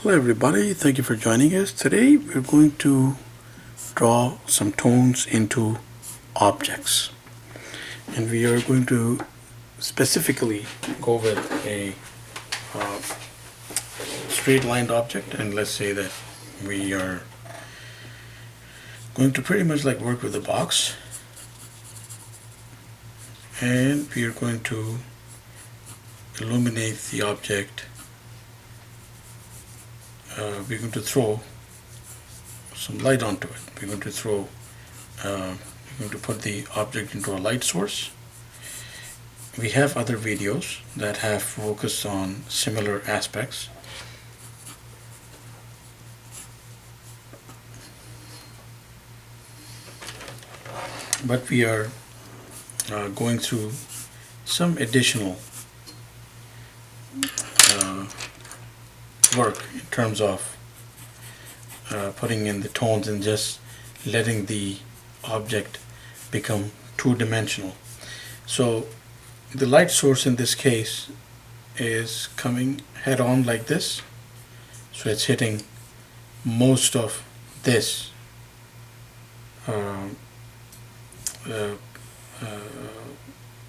Hello everybody, thank you for joining us. Today we're going to draw some tones into objects, and we are going to specifically go with a straight lined object. And let's say that we are going to pretty much like work with a box, and we are going to illuminate the object. We're going to throw some light onto it. We're going to put the object into a light source. We have other videos that have focused on similar aspects. But we are going through some additional work in terms of putting in the tones and just letting the object become two-dimensional. So the light source in this case is coming head on like this, so it's hitting most of this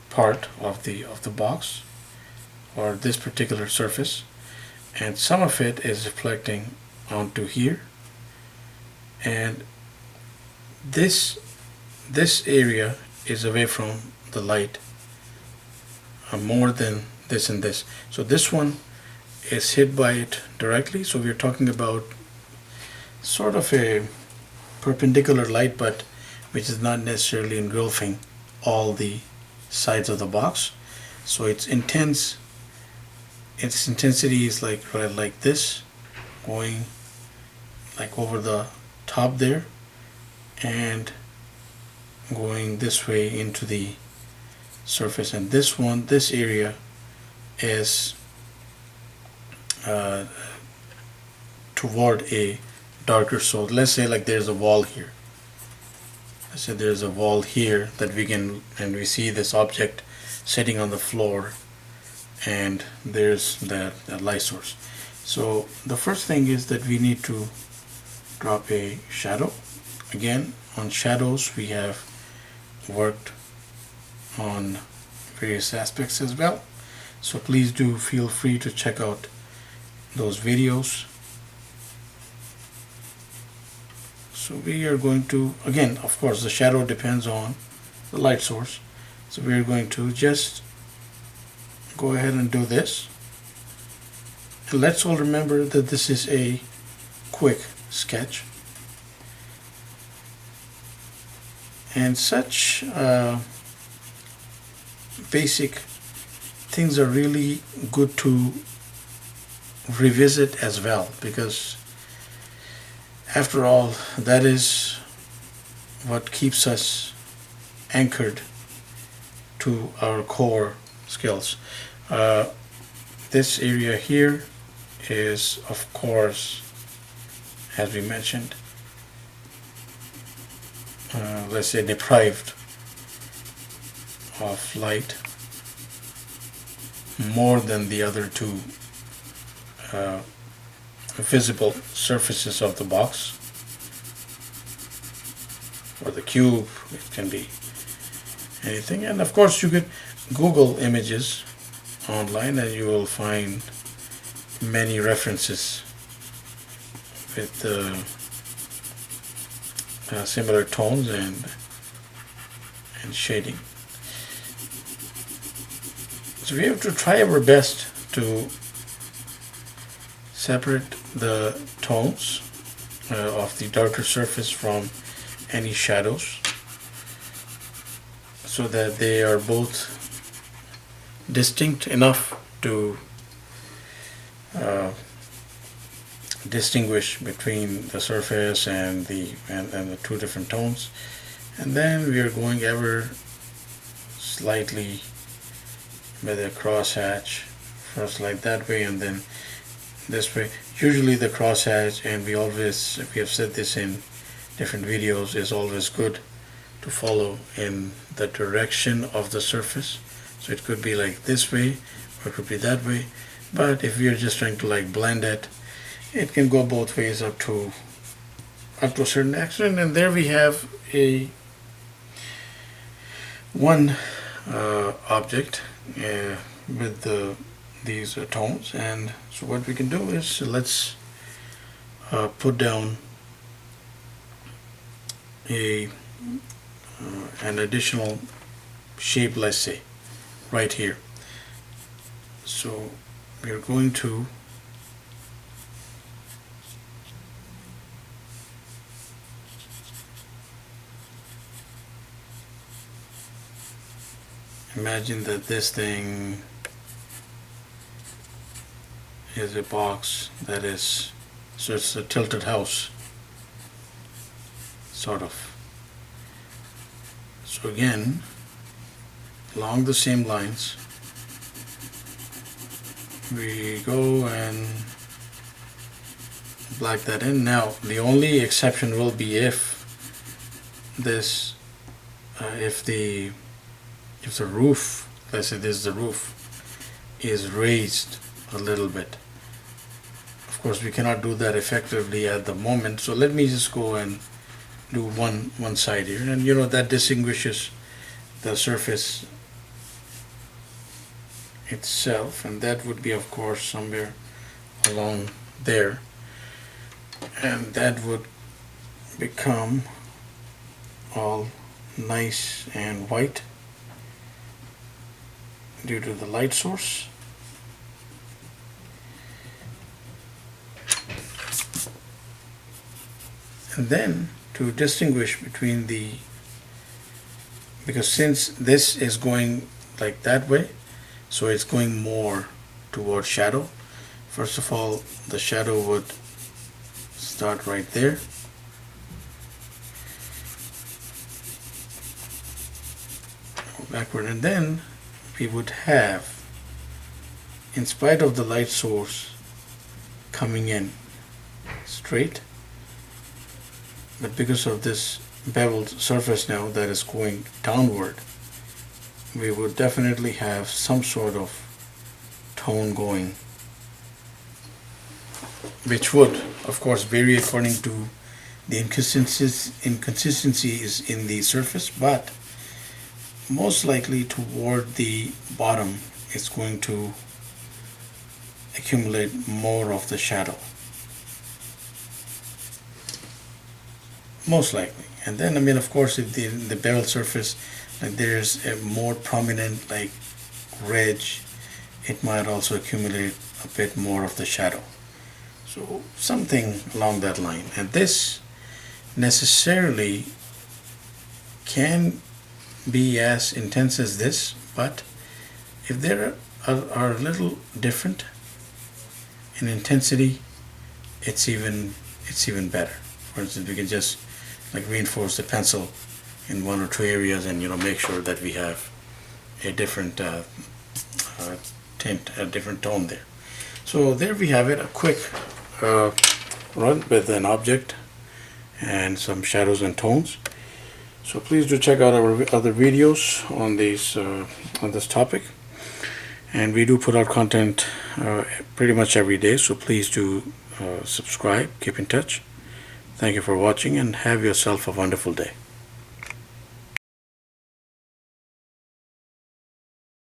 part of the box, or this particular surface, and some of it is reflecting onto here, and this area is away from the light more than this and this. So this one is hit by it directly, so we're talking about sort of a perpendicular light, but which is not necessarily engulfing all the sides of the box. So its intensity is like this, going like over the top there and going this way into the surface. And this area is toward a darker. So let's say like there's a wall here. Let's say there's a wall here that we see this object sitting on the floor, and there's that light source. So the first thing is that we need to drop a shadow. Again, on shadows we have worked on various aspects as well, so please do feel free to check out those videos. So we are going to, again, of course the shadow depends on the light source, so we are going to just go ahead and do this. And let's all remember that this is a quick sketch, and such basic things are really good to revisit as well, because after all, that is what keeps us anchored to our core skills. This area here is, of course, as we mentioned, let's say deprived of light more than the other two visible surfaces of the box or the cube. It can be anything, and of course you could Google images online and you will find many references with similar tones and shading. So we have to try our best to separate the tones of the darker surface from any shadows, so that they are both distinct enough to distinguish between the surface and the two different tones. And then we are going ever slightly with a crosshatch, first like that way and then this way. Usually the crosshatch, and we have said this in different videos, is always good to follow in the direction of the surface. So it could be like this way or it could be that way, but if we are just trying to like blend it it can go both ways up to a certain extent. And there we have a one object with these tones. And so what we can do is let's put down an additional shape, let's say right here. So we are going to imagine that this thing is a box that is, so it's a tilted house, sort of. So again, along the same lines, we go and black that in. Now the only exception will be if this if the roof, let's say this is the roof, is raised a little bit. Of course we cannot do that effectively at the moment, so let me just go and do one side here, and you know that distinguishes the surface itself, and that would be of course somewhere along there, and that would become all nice and white due to the light source. And then to distinguish between the, because since this is going like that way, so it's going more towards shadow. First of all, the shadow would start right there. Go backward, and then we would have, in spite of the light source coming in straight, but because of this beveled surface now that is going downward, we would definitely have some sort of tone going, which would of course vary according to the inconsistencies in the surface, but most likely toward the bottom it's going to accumulate more of the shadow, most likely. And then, I mean, of course, if the bevel surface, like there's a more prominent like ridge, it might also accumulate a bit more of the shadow. So something along that line. And this necessarily can be as intense as this, but if they are a little different in intensity, it's even better. For instance, we can just like reinforce the pencil in one or two areas, and make sure that we have a different tint, a different tone there. So there we have it, a quick run with an object and some shadows and tones. So please do check out our other videos on these on this topic, and we do put out content pretty much every day, so please do subscribe, keep in touch. Thank you for watching, and have yourself a wonderful day.